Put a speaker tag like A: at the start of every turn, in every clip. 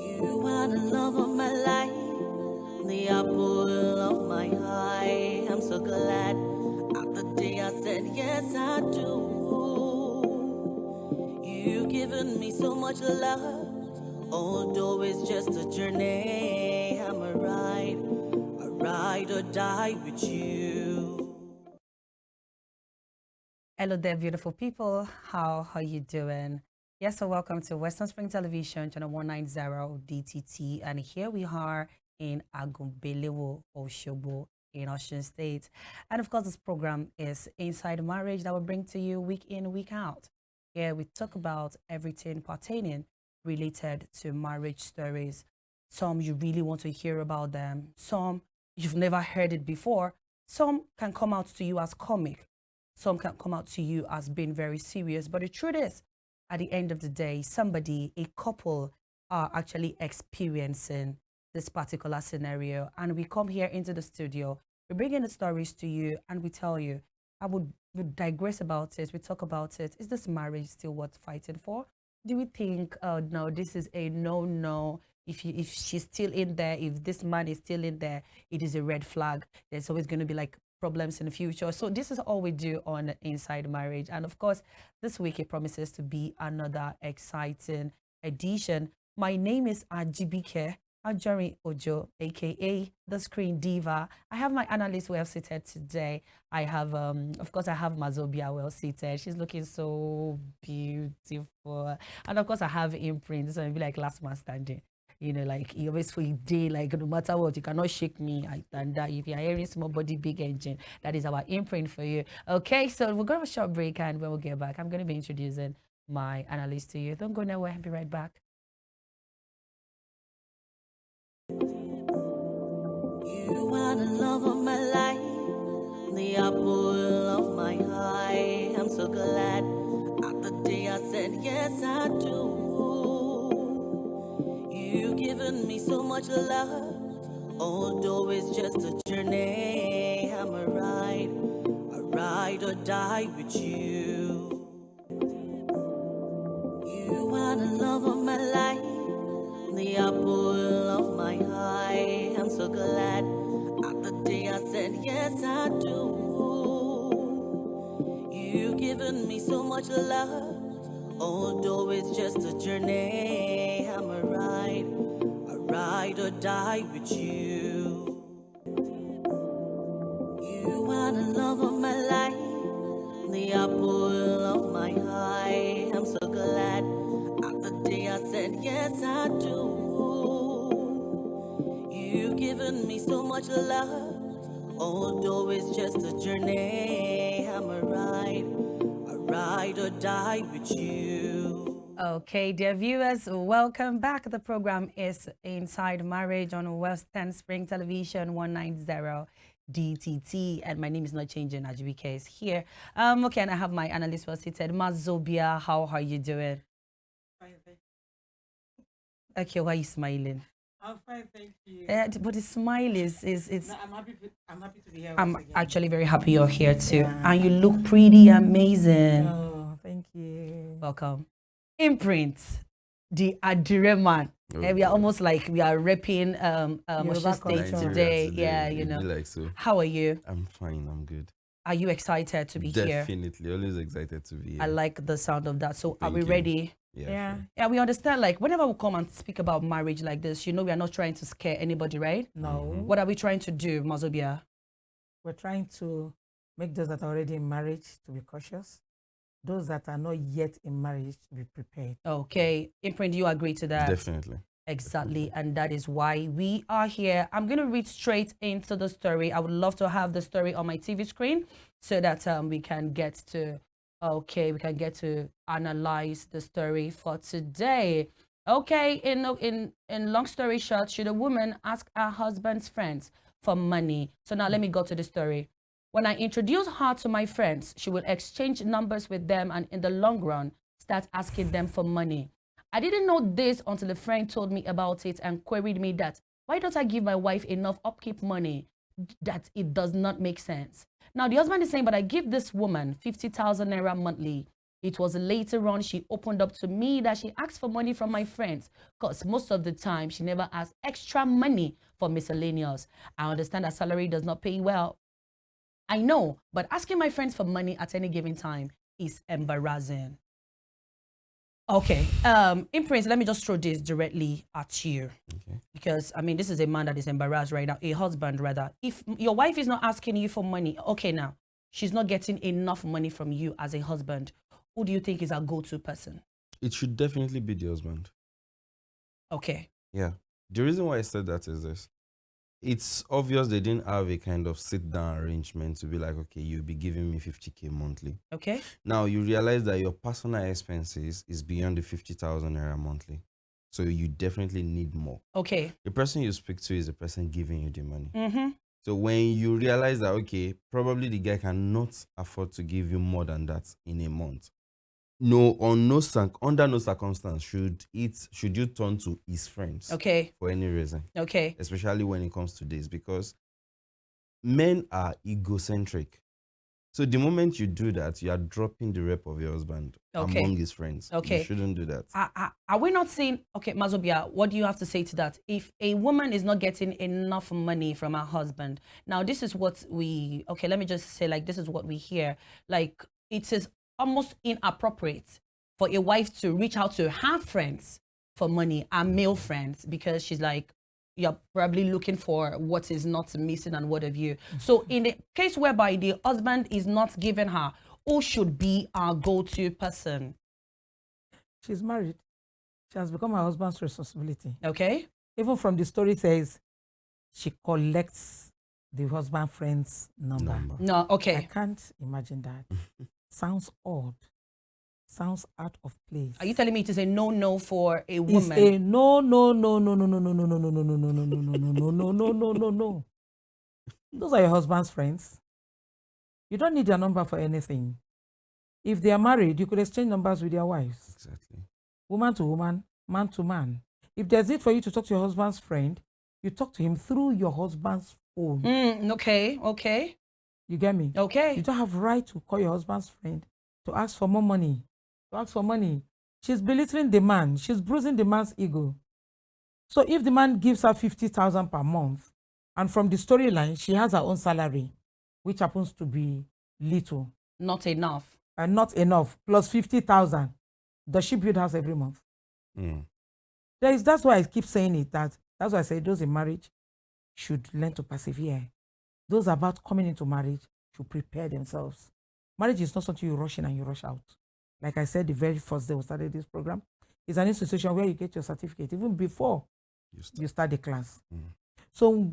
A: You are the love of my life, the apple of my eye. I'm so glad at the day I said yes, I do. You've given me so much love, although it's just a journey. I'm a ride or die with you.
B: Hello there, beautiful people. How are you doing? Yes, so welcome to Western Spring Television, channel 190 DTT. And here we are in Agumbelewo, Oshobo, in Ocean State. And of course, this program is Inside Marriage that will bring to you week in, week out. Here we talk about everything pertaining related to marriage stories. Some you really want to hear about them. Some you've never heard it before. Some can come out to you as comic. Some can come out to you as being very serious. But the truth is, at the end of the day, somebody, a couple, are actually experiencing this particular scenario. And we come here into the studio, we bring in the stories to you, and we tell you. I would digress about it. We talk about it. Is this marriage still worth fighting for? Do we think, oh no, this is a no? If she's still in there, if this man is still in there, it is a red flag. There's always going to be like problems in the future. So this is all we do on Inside Marriage. And of course, this week it promises to be another exciting edition. My name is AJIBIKE, ANJORIN Ojo, aka the Screen Diva. I have my analyst well seated today. I have, of course, I have WAZOBIA well seated. She's looking so beautiful. And of course, I have IMPRINT. So it'll be like last man standing. You know, like you always feel day, like no matter what, you cannot shake me. And if you're hearing small body, big engine, that is our imprint for you. Okay, so we're going to have a short break, and when we get back, I'm going to be introducing my analyst to you. Don't go nowhere. I'll be right back.
A: You are the love of my life, the apple of my eye. I'm so glad at the day I said yes, I do. You've given me so much love, although it's just a journey. I'm a ride or die with you. You are the love of my life, the apple of my eye. I'm so glad at the day I said yes, I do. You've given me so much love, although it's just a journey. I'm a ride or die with you. You are the love of my life, the apple of my eye. I'm so glad at the day I said yes, I do. You've given me so much love, although it's just a journey. I'm a ride or die with you.
B: Okay, dear viewers, welcome back. The program is Inside Marriage on Western Spring Television 190 DTT, and my name is not changing. AJIBIKE is here. Okay, and I have my analyst well seated. WAZOBIA, how are you doing?
C: Fine, thank
B: Okay, why are you smiling?
C: I'm fine, thank you.
B: But the smile is it's.
C: No, I'm happy to be here.
B: I'm
C: once again.
B: actually very happy you're here too,
C: Yeah.
B: and you look pretty amazing.
C: Oh, thank you.
B: Welcome. Imprint, the Adireman. We are almost like we are repping
C: Yoruba
B: Ocean State
C: culture.
B: today. Yeah, you
D: It'd
B: know.
D: be like so.
B: How are you?
D: I'm fine. I'm good.
B: Are you excited to be here?
D: Definitely. Always excited to be here.
B: I like the sound of that. So are
D: Thank
B: we
D: you.
B: ready?
C: Yeah.
D: Sure.
B: Yeah, we understand. Like whenever we come and speak about marriage like this, you know, we are not trying to scare anybody, right?
C: No,
B: What are we trying to do, WAZOBIA?
C: we're trying to make those that are already in marriage to be cautious. Those that are not yet in marriage to be prepared.
B: Okay, Imprint, do you agree to that?
D: Definitely.
B: Exactly, and that is why we are here. I'm going to read straight into the story. I would love to have the story on my TV screen so that we can get to analyze the story for today. Okay, in long story short, should a woman ask her husband's friends for money? So now let me go to the story. When I introduce her to my friends, she will exchange numbers with them and in the long run start asking them for money. I didn't know this until a friend told me about it and queried me that why don't I give my wife enough upkeep money that it does not make sense. Now the husband is saying, but I give this woman 50,000 naira monthly It was later on she opened up to me that she asked for money from my friends, because most of the time she never asked extra money for miscellaneous. I understand that salary does not pay well. I know, but asking my friends for money at any given time is embarrassing. Okay, Imprint, let me just throw this directly at you.
D: Okay.
B: Because, I mean, this is a man that is embarrassed right now, a husband rather. If your wife is not asking you for money, okay, now, she's not getting enough money from you as a husband, who do you think is our go-to person?
D: It should definitely be the husband.
B: Okay.
D: Yeah. The reason why I said that is this. It's obvious they didn't have a kind of sit-down arrangement to be like, okay, you'll be giving me 50K monthly.
B: Okay.
D: Now, you realize that your personal expenses is beyond the 50,000 naira monthly. So you definitely need more.
B: Okay.
D: The person you speak to is the person giving you the money.
B: Mm-hmm.
D: So when you realize that, okay, probably the guy cannot afford to give you more than that in a month. Under no circumstance should you turn to his friends.
B: Okay.
D: For any reason.
B: Okay.
D: Especially when it comes to this, because men are egocentric. So the moment you do that, you are dropping the rep of your husband among his friends.
B: Okay.
D: You shouldn't do that.
B: Are we not saying, okay, Mazobia, what do you have to say to that? If a woman is not getting enough money from her husband, now this is what let me just say, like, this is what we hear. Like, it is almost inappropriate for a wife to reach out to her friends for money, her male friends, because she's like, you're probably looking for what is not missing and what have you. So in the case whereby the husband is not giving her, who should be our go-to person?
C: She's married. She has become her husband's responsibility.
B: Okay.
C: Even from the story says she collects the husband friend's number.
B: No, okay.
C: I can't imagine that. Sounds odd. Sounds out of place.
B: Are you telling me it is a no for a woman?
C: It's a no. Those are your husband's friends. You don't need their number for anything. If they are married, you could exchange numbers with your wives.
D: Exactly.
C: Woman to woman, man to man. If there's need for you to talk to your husband's friend, you talk to him through your husband's phone.
B: Okay.
C: You get me?
B: Okay.
C: You don't have right to call your husband's friend to ask for more money. She's belittling the man. She's bruising the man's ego. So if the man gives her 50,000 per month, and from the storyline, she has her own salary, which happens to be little.
B: Not enough.
C: And not enough, plus 50,000. Does she build house every month? That's why I keep saying it. That's why I say those in marriage should learn to persevere. Those about coming into marriage should prepare themselves. Marriage is not something you rush in and you rush out. Like I said, the very first day we started this program, it's an institution where you get your certificate even before you start the class. So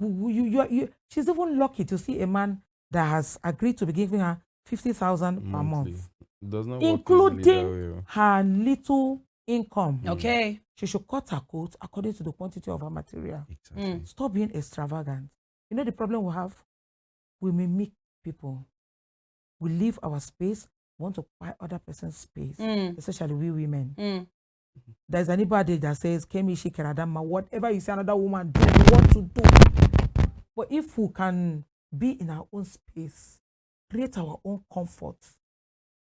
C: she's even lucky to see a man that has agreed to be giving her 50,000 per month,
D: Does not
C: including her little income.
B: Okay.
C: She should cut her coat according to the quantity of her material.
D: Exactly.
C: Stop being extravagant. You know the problem we have? We mimic people. We leave our space, want to buy other person's space, especially we women. There's anybody that says, Kemishi Keradama, whatever you say another woman do, we want to do. But if we can be in our own space, create our own comfort,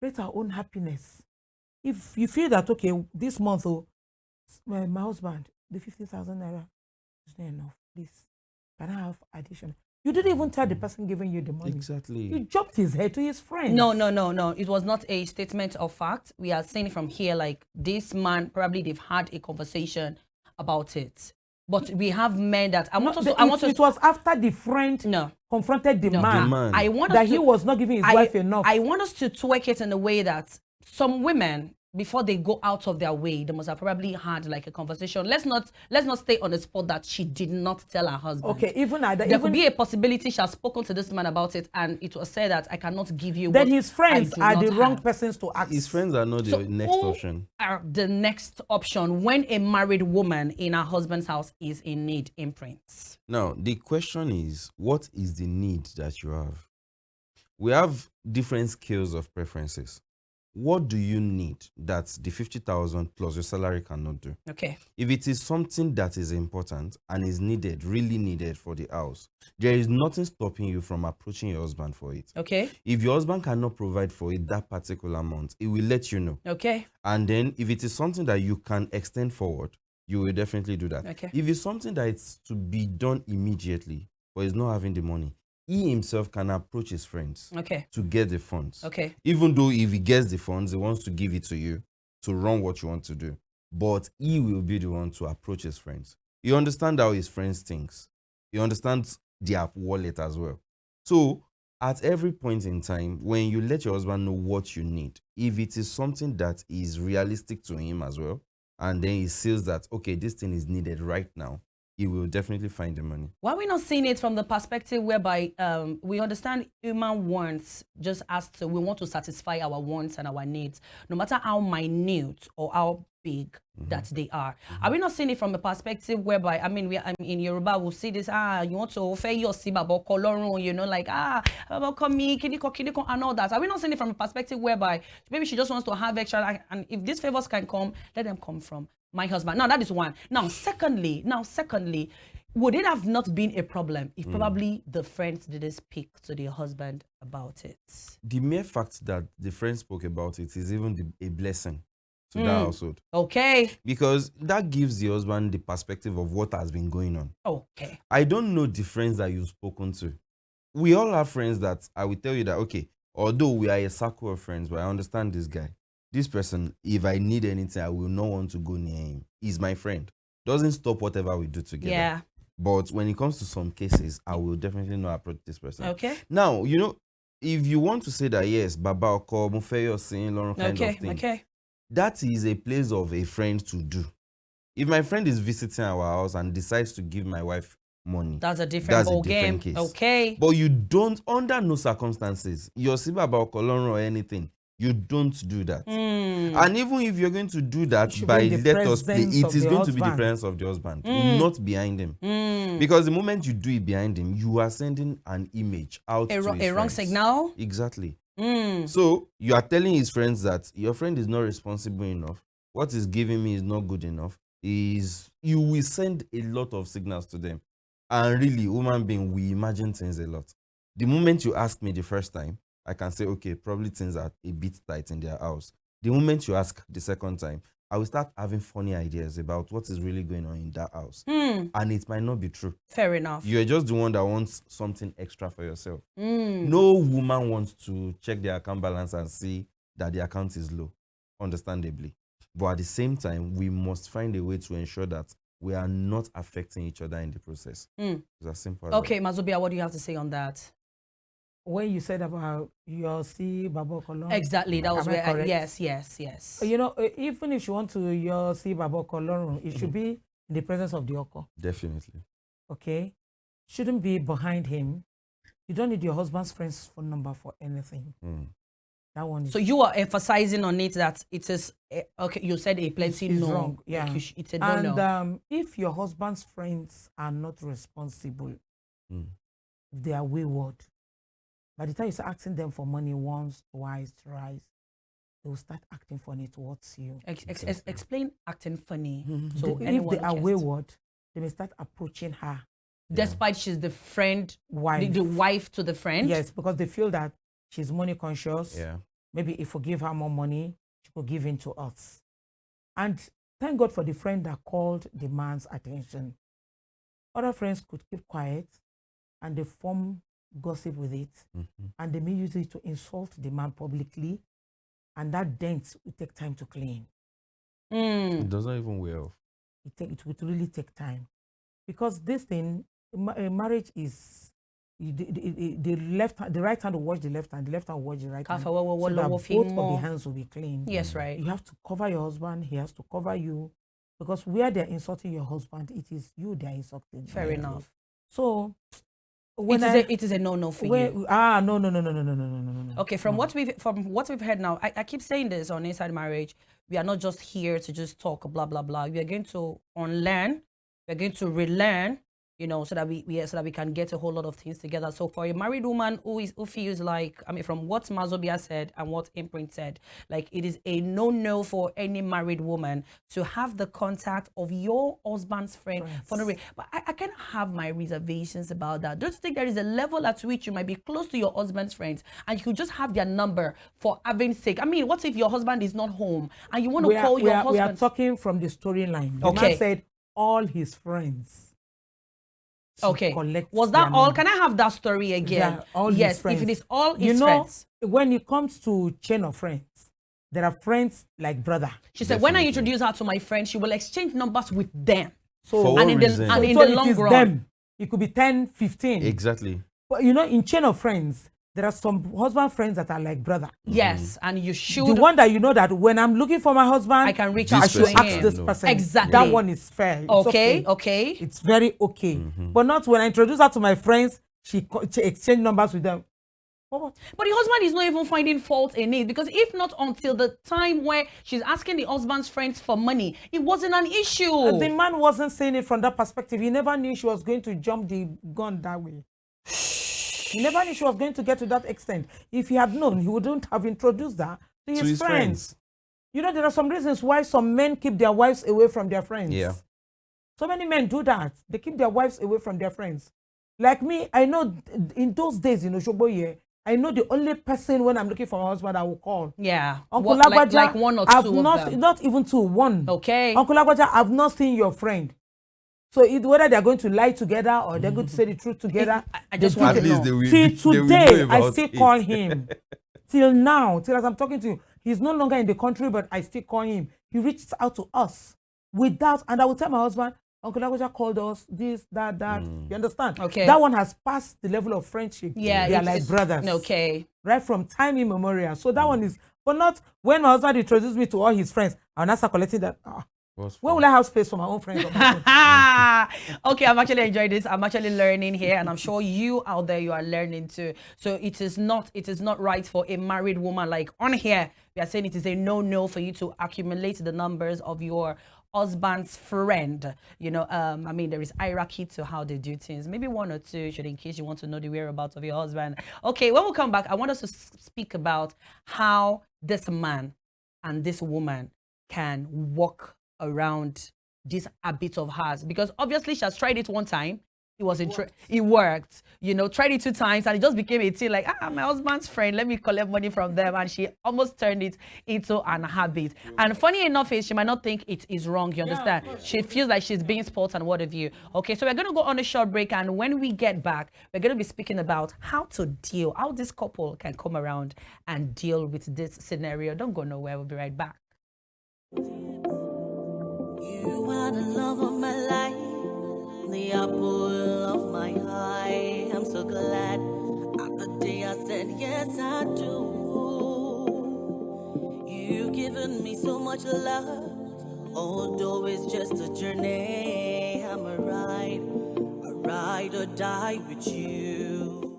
C: create our own happiness. If you feel that, okay, this month, my husband, the 50,000 naira is not enough, please, can I have addition? You didn't even tell the person giving you the money.
D: Exactly.
C: You jumped his head to his friends.
B: No. It was not a statement of fact. We are saying from here, like, this man, probably they've had a conversation about it. But we have men that
C: it was after the friend confronted the man.
B: I want
C: that he was not giving his wife enough.
B: I want us to twerk it in a way that some women, before they go out of their way, they must have probably had like a conversation. Let's not stay on the spot that she did not tell her husband.
C: Okay, there
B: could be a possibility she has spoken to this man about it, and it was said that I cannot give you.
C: Then his friends are the wrong persons to ask.
D: His friends are not the next option.
B: Are the next option when a married woman in her husband's house is in need? Imprints.
D: Now the question is, what is the need that you have? We have different scales of preferences. what do you need that the 50,000 plus your salary cannot do?
B: Okay.
D: If it is something that is important and is needed, really needed for the house, there is nothing stopping you from approaching your husband for it.
B: Okay.
D: If your husband cannot provide for it that particular amount, it will let you know.
B: Okay.
D: And then if it is something that you can extend forward, you will definitely do that.
B: Okay.
D: If it's something that is to be done immediately, but he's not having the money, he himself can approach his friends to get the funds.
B: Okay.
D: Even though if he gets the funds, he wants to give it to you to run what you want to do. But he will be the one to approach his friends. You understand how his friends think. You understand their wallet as well. So at every point in time, when you let your husband know what you need, if it is something that is realistic to him as well, and then he feels that, okay, this thing is needed right now, he will definitely find the money.
B: Why are we not seeing it from the perspective whereby we understand human wants just as to we want to satisfy our wants and our needs, no matter how minute or how big that they are. Are we not seeing it from the perspective whereby, I mean, in Yoruba, we'll see this, you want to offer your babo kolorun, you know, like, babo komi, kiniko, and all that. Are we not seeing it from a perspective whereby maybe she just wants to have extra, and if these favors can come, let them come from my husband. Now, that is one. Now, secondly, would it have not been a problem if probably the friends didn't speak to their husband about it?
D: The mere fact that the friends spoke about it is even a blessing to that household.
B: Okay.
D: Because that gives the husband the perspective of what has been going on.
B: Okay.
D: I don't know the friends that you've spoken to. We all have friends that I will tell you that, okay, although we are a circle of friends, but I understand this guy. This person, if I need anything, I will not want to go near him. He's my friend. Doesn't stop whatever we do together.
B: Yeah.
D: But when it comes to some cases, I will definitely not approach this person.
B: Okay.
D: Now, you know, if you want to say that, yes, Baba Oko, Mufeyo, saying kind of thing.
B: Okay.
D: That is a place of a friend to do. If my friend is visiting our house and decides to give my wife money,
B: that's a different ball game.
D: Case.
B: Okay.
D: But you don't, under no circumstances, your Siba about Kolonro or anything, you don't do that. And even if you're going to do that by let us play, it is going to be the presence of the husband, not behind him. Because the moment you do it behind him, you are sending an image out to his friends.
B: Wrong signal.
D: Exactly. So you are telling his friends that your friend is not responsible enough. What he's giving me is not good enough. You will send a lot of signals to them. And really, human being, we imagine things a lot. The moment you ask me the first time, I can say, okay, probably things are a bit tight in their house. The moment you ask the second time, I will start having funny ideas about what is really going on in that house. And it might not be true.
B: Fair enough.
D: You're just the one that wants something extra for yourself. No woman wants to check their account balance and see that the account is low, understandably. But at the same time, we must find a way to ensure that we are not affecting each other in the process. It's as simple as
B: okay, Mazobia, what do you have to say on that?
C: When you said about your see Babo Kolorun.
B: Exactly, that was where yes.
C: You know, even if you want to your see Babo Kolorun, it should be in the presence of the Oko.
D: Definitely.
C: Okay? Shouldn't be behind him. You don't need your husband's friend's phone number for anything. That one is...
B: So you are emphasizing on it that it is, okay, you said a plenty no.
C: Wrong, yeah.
B: Like it's a no.
C: And if your husband's friends are not responsible, if they are wayward, by the time you start asking them for money once, twice, thrice, they will start acting funny towards you.
B: Explain acting funny.
C: So if they are wayward, they may start approaching her.
B: Despite she's the friend, the wife to the friend?
C: Yes, because they feel that she's money conscious.
D: Yeah.
C: Maybe if we give her more money, she could give in to us. And thank God for the friend that called the man's attention. Other friends could keep quiet and they form gossip with it, and they may use it to insult the man publicly, and that dent will take time to clean.
D: It doesn't even wear off.
C: It would really take time, because this thing, marriage is the right hand will watch the left hand will watch the right hand, so that both of the hands will be clean.
B: Yes, right.
C: You have to cover your husband, he has to cover you, because where they're insulting your husband, it is you they're insulting.
B: Fair enough.
C: So
B: it is a no for you.
C: No.
B: Okay, from what we've heard now, I keep saying this on Inside Marriage. We are not just here to just talk blah blah blah. We are going to unlearn. We are going to relearn. so that we can get a whole lot of things together. So for a married woman who feels like, from what WAZOBIA said and what Imprint said, like it is a no for any married woman to have the contact of your husband's friend for no reason. But I can have my reservations about that. Don't you think there is a level at which you might be close to your husband's friends and you could just have their number for having sake? What if your husband is not home and you want to call your husband?
C: We are talking from the storyline. The man said all his friends.
B: Okay. Was that all? Can I have that story again?
C: All
B: yes, if it is all his friends.
C: When it comes to chain of friends, there are friends like brother.
B: She said, when I introduce her to my friend, she will exchange numbers with them.
C: So,
B: in the long run.
C: Them, it could be 10, 15.
D: Exactly.
C: But in chain of friends, there are some husband friends that are like brother.
B: Yes, and you should.
C: The one that that when I'm looking for my husband,
B: I can reach out
C: I should
B: to
C: ask
B: him.
C: this person.
B: Exactly.
C: That one is fair. It's
B: okay.
C: It's very okay. But not when I introduce her to my friends, she exchange numbers with them.
B: But the husband is not even finding fault in it, because if not until the time where she's asking the husband's friends for money, it wasn't an issue.
C: The man wasn't saying it from that perspective. He never knew she was going to jump the gun that way. He never knew she was going to get to that extent. If he had known, he wouldn't have introduced her to his friends. There are some reasons why some men keep their wives away from their friends.
D: Yeah.
C: So many men do that. They keep their wives away from their friends. Like me, I know in those days in Oshoboye, I know the only person when I'm looking for my husband I will call.
B: Yeah.
C: Uncle Lagbaja,
B: like one or two of them.
C: Not even two, one.
B: Okay.
C: Uncle Lagbaja, I've not seen your friend. So whether they're going to lie together or they're going to say the truth together,
B: I just want to know.
C: Till today, I still call him. Till now, till as I'm talking to you, he's no longer in the country, but I still call him. He reached out to us without, and I will tell my husband, Uncle Lagbaja called us, this, that. You understand?
B: Okay.
C: That one has passed the level of friendship.
B: Yeah.
C: They are like brothers.
B: Okay.
C: Right from time immemorial. So that one is, but not when my husband introduced me to all his friends, I'll not start collecting that. Where will I have space for my own friends?
B: Okay, I'm actually enjoying this. I'm actually learning here, and I'm sure you out there, you are learning too. So it is not right for a married woman. Like on here, we are saying it is a no for you to accumulate the numbers of your husband's friend. There is hierarchy to how they do things. Maybe one or two, in case you want to know the whereabouts of your husband. Okay, when we come back, I want us to speak about how this man and this woman can walk around this habit of hers, because obviously she has tried it one time, it worked, tried it 2 times, and it just became a thing like, my husband's friend, let me collect money from them, and she almost turned it into an habit. And funny enough is she might not think it is wrong, you understand? She feels like she's being spoiled and what have you. Okay, so we're going to go on a short break, and when we get back, we're going to be speaking about how this couple can come around and deal with this scenario. Don't go nowhere, we'll be right back.
A: You are the love of my life, the apple of my eye. I'm so glad the day I said yes I do. You've given me so much love, although it's just a journey. I'm a ride or die with you.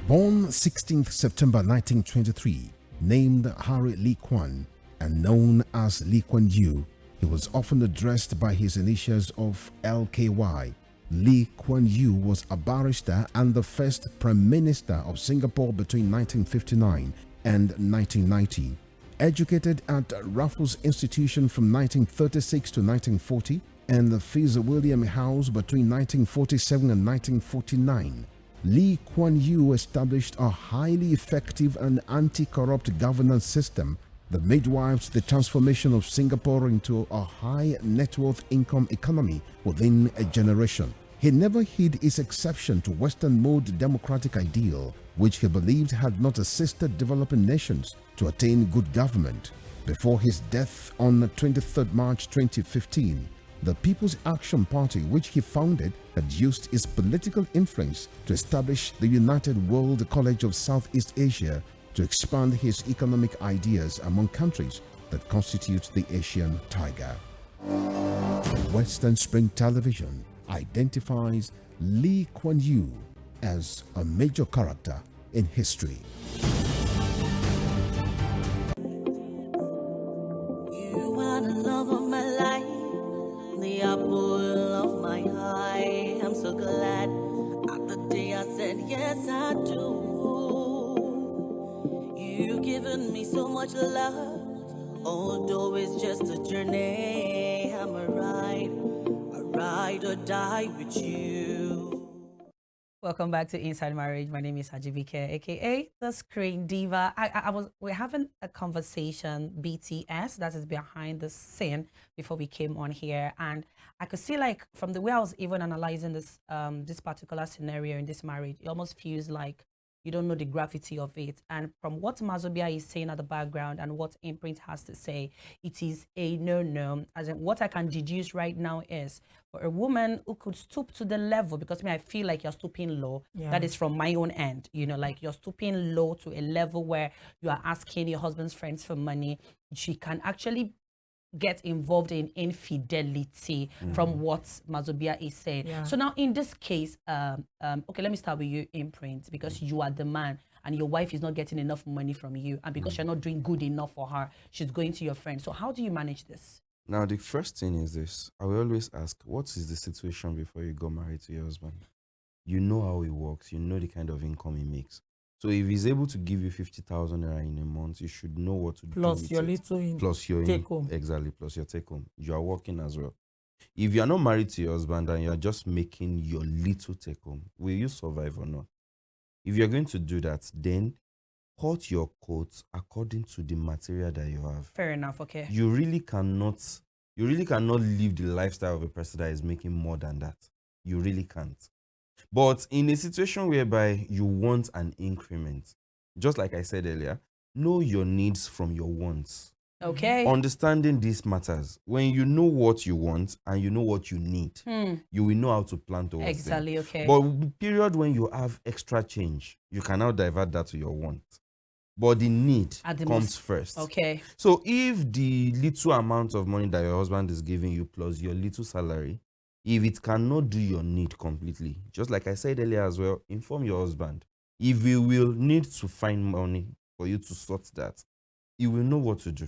E: Born 16th September 1923, named Harry Lee Kwan, and known as Lee Kuan Yew, he was often addressed by his initials of LKY. Lee Kuan Yew was a barrister and the first Prime Minister of Singapore between 1959 and 1990. Educated at Raffles Institution from 1936 to 1940 and the Fitzwilliam House between 1947 and 1949, Lee Kuan Yew established a highly effective and anti-corrupt governance system that midwives the transformation of Singapore into a high net worth income economy within a generation. He never hid his exception to Western mode democratic ideal, which he believed had not assisted developing nations to attain good government. Before his death on 23 March 2015, the People's Action Party, which he founded, had used his political influence to establish the United World College of Southeast Asia to expand his economic ideas among countries that constitute the Asian Tiger. Western Spring Television identifies Lee Kuan Yew as a major character in history.
A: You are the love of my life, the apple of my so glad at the day I said yes I do. You've given me so much love, although it's just a journey. I'm a ride or die with you.
B: Welcome back to Inside Marriage. My name is AJIBIKE, aka the Screen Diva. We're having a conversation, BTS, that is behind the scene, before we came on here, and I could see, like, from the way I was even analyzing this this particular scenario in this marriage, it almost feels like you don't know the gravity of it. And from what WAZOBIA is saying at the background and what Imprint has to say, it is a no-no. As in, what I can deduce right now is, for a woman who could stoop to the level, because I feel like you're stooping low.
C: Yeah.
B: That is from my own end. You know, like, you're stooping low to a level where you are asking your husband's friends for money. She can actually get involved in infidelity, from what WAZOBIA is saying.
C: Yeah.
B: So now in this case, okay, let me start with you, Imprint, because you are the man and your wife is not getting enough money from you, and because you're not doing good enough for her, she's going to your friend. So how do you manage this?
D: Now, the first thing is this. I will always ask, what is the situation before you got married to your husband? You know how he works. You know the kind of income he makes. So if he's able to give you 50,000 naira in a month, you should know what to do
C: Plus
D: with
C: your
D: it.
C: little
D: Plus your
C: take home.
D: Exactly, plus your take home. You are working as well. If you are not married to your husband and you are just making your little take home, will you survive or not? If you're going to do that, then cut your coat according to the material that you have.
B: Fair enough, okay.
D: You really cannot live the lifestyle of a person that is making more than that. You really can't. But in a situation whereby you want an increment, just like I said earlier, know your needs from your wants.
B: Okay.
D: Understanding this matters. When you know what you want and you know what you need, you will know how to plan towards
B: Exactly,
D: them.
B: okay.
D: But the period when you have extra change, you can now divert that to your want. But the need comes first.
B: Okay.
D: So if the little amount of money that your husband is giving you plus your little salary, if it cannot do your need completely, just like I said earlier as well, inform your husband. If he will need to find money for you to sort that, he will know what to do.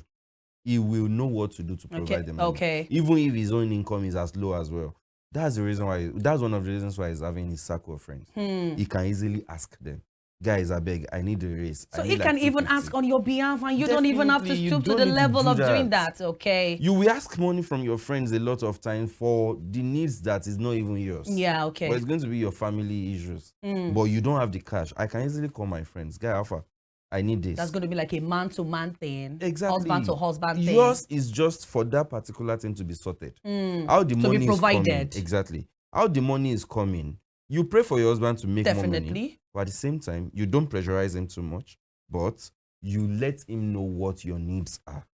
D: He will know what to do to provide the money.
B: Okay.
D: Even if his own income is as low as well. That's the reason why. That's one of the reasons why he's having his circle of friends. He can easily ask them, guys, I beg, I need a raise.
B: So he can even ask on your behalf, and you don't even have to
D: Definitely, you
B: stoop to
D: don't
B: the
D: need to
B: level
D: do
B: of
D: that.
B: doing that, okay?
D: You will ask money from your friends a lot of time for the needs that is not even yours.
B: Yeah, okay.
D: But it's going to be your family issues. But you don't have the cash. I can easily call my friends. Guy, Alpha, I need this.
B: That's going to be like a man-to-man thing.
D: Exactly.
B: Husband-to-husband thing.
D: Yours is just for that particular thing to be sorted. How the money
B: be provided.
D: is coming. Exactly. How the money is coming. You pray for your husband to make more money. But at the same time, you don't pressurize him too much. But you let him know what your needs are.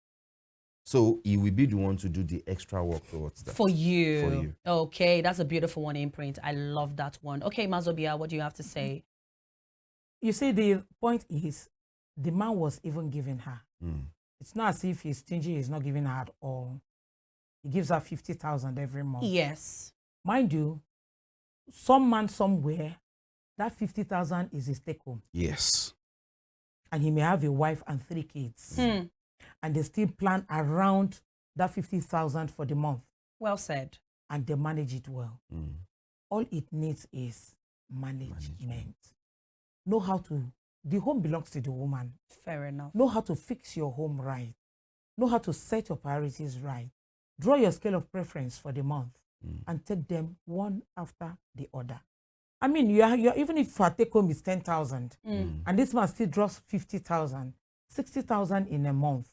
D: So he will be the one to do the extra work towards that.
B: For you.
D: For you.
B: Okay, that's a beautiful one, Imprint. I love that one. Okay, WAZOBIA, what do you have to say?
C: You see, the point is, the man was even giving her. It's not as if he's stingy, he's not giving her at all. He gives her 50,000 every month.
B: Yes.
C: Mind you, some man somewhere, that 50,000 is his take home.
D: Yes.
C: And he may have a wife and 3 kids. And they still plan around that 50,000 for the month.
B: Well said.
C: And they manage it well. All it needs is management. Know how to, the home belongs to the woman.
B: Fair enough.
C: Know how to fix your home right. Know how to set your priorities right. Draw your scale of preference for the month and take them one after the other. I mean, you're even if her take home is 10,000 and this man still draws 50,000, 60,000 in a month.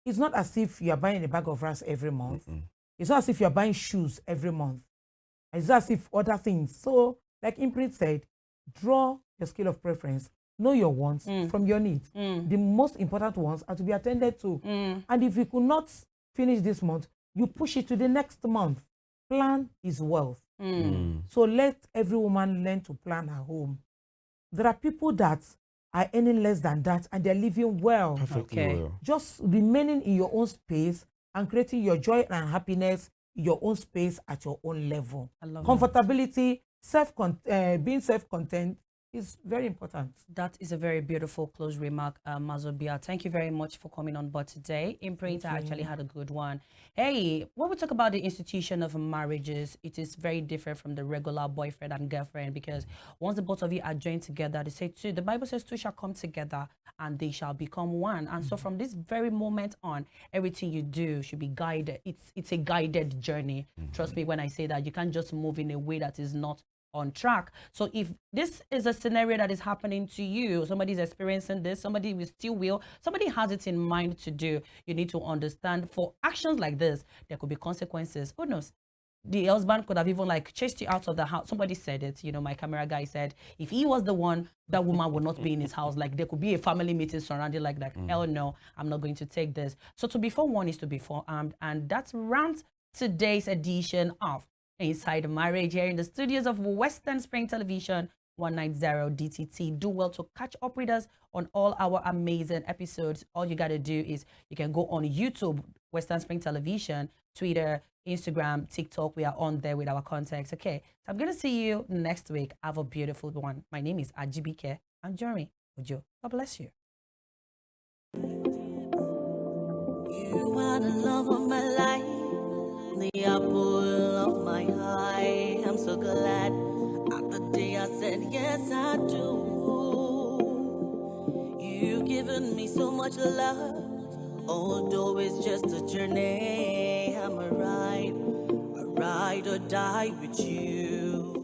C: It's not as if you're buying a bag of rice every month. It's not as if you're buying shoes every month. It's not as if other things. So, like Imprint said, draw your scale of preference. Know your wants from your needs. The most important ones are to be attended to. And if you could not finish this month, you push it to the next month. Plan is wealth. So let every woman learn to plan her home. There are people that are earning less than that and they're living well.
D: Perfectly well.
C: Just remaining in your own space and creating your joy and happiness in your own space at your own level.
B: I love
C: Comfortability, being self-content is very important.
B: That is a very beautiful close remark, Mazobia. Thank you very much for coming on board today. Imprint actually had a good one. Hey, when we talk about the institution of marriages, it is very different from the regular boyfriend and girlfriend, because once the both of you are joined together, they say two. The Bible says two shall come together and they shall become one. And so from this very moment on, everything you do should be guided. It's a guided journey. Trust me when I say that. You can't just move in a way that is not on track. So if this is a scenario that is happening to you, somebody's experiencing this, somebody will, somebody has it in mind to do, you need to understand for actions like this, there could be consequences. Who knows? The husband could have even like chased you out of the house. Somebody said it, you know, my camera guy said, if he was the one, that woman would not be in his house. Like there could be a family meeting surrounded like that. Hell no, I'm not going to take this. So to be forewarned is to be forearmed. And that's around today's edition of Inside Marriage here in the studios of Western Spring Television 190 DTT. Do well to catch up with us on all our amazing episodes. All you got to do is you can go on YouTube, Western Spring Television, Twitter, Instagram, TikTok. We are on there with our contacts. Okay, so I'm going to see you next week. Have a beautiful one. My name is AJIBIKE. ANJORIN. God bless you.
A: You are the love of my life, the apple of my eye. I'm so glad at the day I said yes I do. You've given me so much love, although it's just a journey. I'm a ride or die with you.